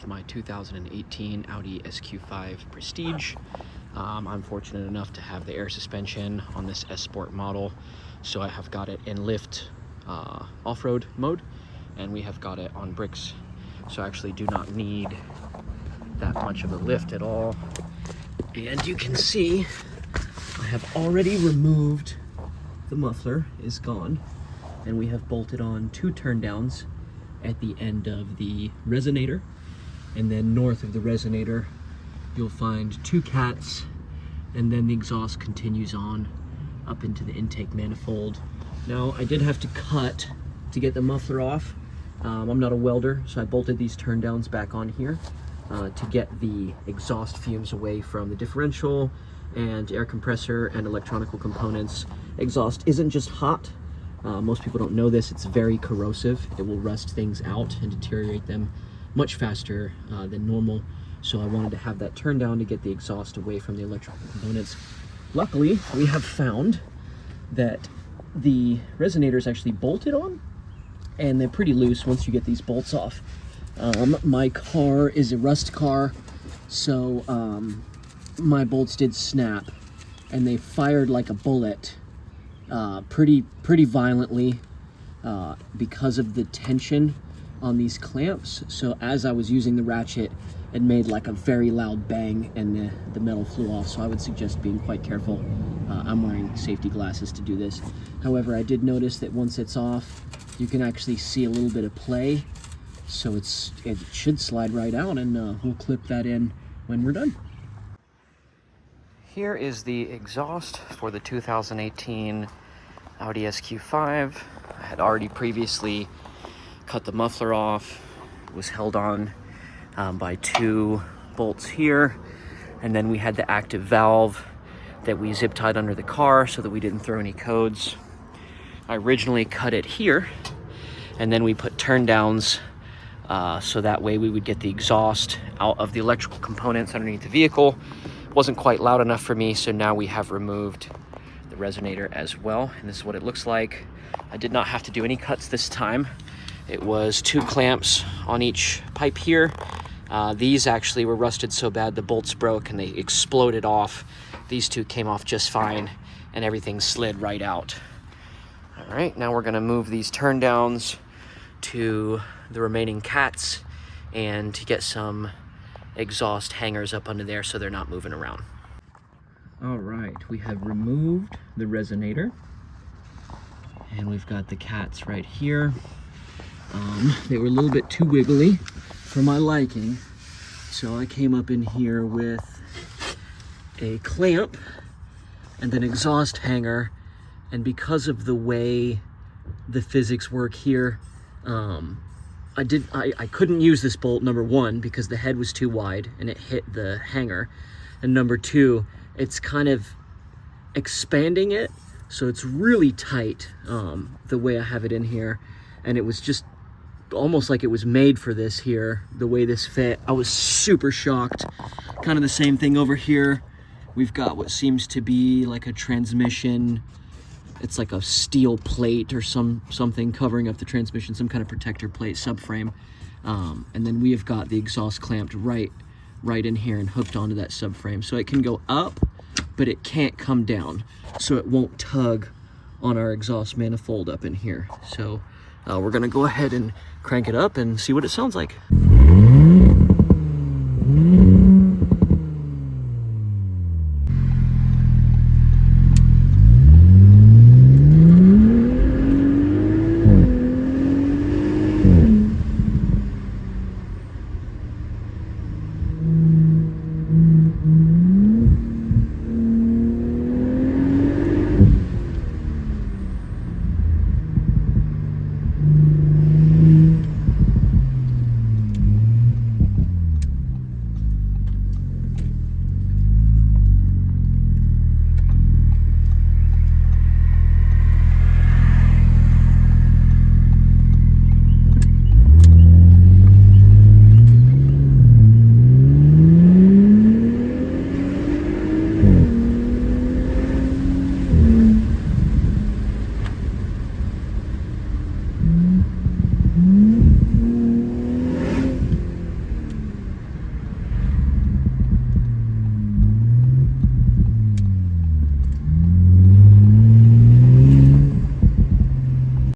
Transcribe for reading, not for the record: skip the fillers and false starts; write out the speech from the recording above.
with my 2018 Audi SQ5 Prestige. I'm fortunate enough to have the air suspension on this S Sport model, so I have got it in lift off-road mode, and we have got it on bricks, so I actually do not need that much of a lift at all. And you can see I have already removed the muffler, is gone, and we have bolted on 2 turn downs at the end of the resonator, and then north of the resonator you'll find 2 cats, and then the exhaust continues on up into the intake manifold. Now, I did have to cut to get the muffler off. I'm not a welder, so I bolted these turn downs back on here to get the exhaust fumes away from the differential and air compressor and electronical components. Exhaust isn't just hot. Most people don't know this. It's very corrosive. It will rust things out and deteriorate them much faster than normal. So I wanted to have that turned down to get the exhaust away from the electrical components. Luckily, we have found that the resonator is actually bolted on, and they're pretty loose once you get these bolts off. My car is a rust car, so my bolts did snap, and they fired like a bullet pretty violently because of the tension on these clamps. So as I was using the ratchet, it made like a very loud bang, and the metal flew off. So I would suggest being quite careful. I'm wearing safety glasses to do this. However, I did notice that once it's off, you can actually see a little bit of play. So it should slide right out, and we'll clip that in when we're done. Here is the exhaust for the 2018 Audi SQ5. I had already previously cut the muffler off. It was held on by 2 bolts here, and then we had the active valve that we zip tied under the car so that we didn't throw any codes. I originally cut it here, and then we put turn downs so that way we would get the exhaust out of the electrical components underneath the vehicle. Wasn't quite loud enough for me, so now we have removed the resonator as well, and this is what it looks like. I did not have to do any cuts this time. It was 2 clamps on each pipe here. These actually were rusted so bad the bolts broke and they exploded off. These 2 came off just fine, and everything slid right out. All right, now we're gonna move these turn downs to the remaining cats and to get some exhaust hangers up under there so they're not moving around. All right, we have removed the resonator, and we've got the cats right here. They were a little bit too wiggly for my liking, so I came up in here with a clamp and an exhaust hanger, and because of the way the physics work here, I couldn't use this bolt, number 1, because the head was too wide and it hit the hanger, and number 2, it's kind of expanding it, so it's really tight the way I have it in here, and it was just almost like it was made for this here, the way this fit. I was super shocked. Kind of the same thing over here. We've got what seems to be like a transmission. It's like a steel plate or something covering up the transmission, some kind of protector plate, subframe. And then we have got the exhaust clamped right in here and hooked onto that subframe. So it can go up, but it can't come down. So it won't tug on our exhaust manifold up in here. So we're gonna go ahead and crank it up and see what it sounds like.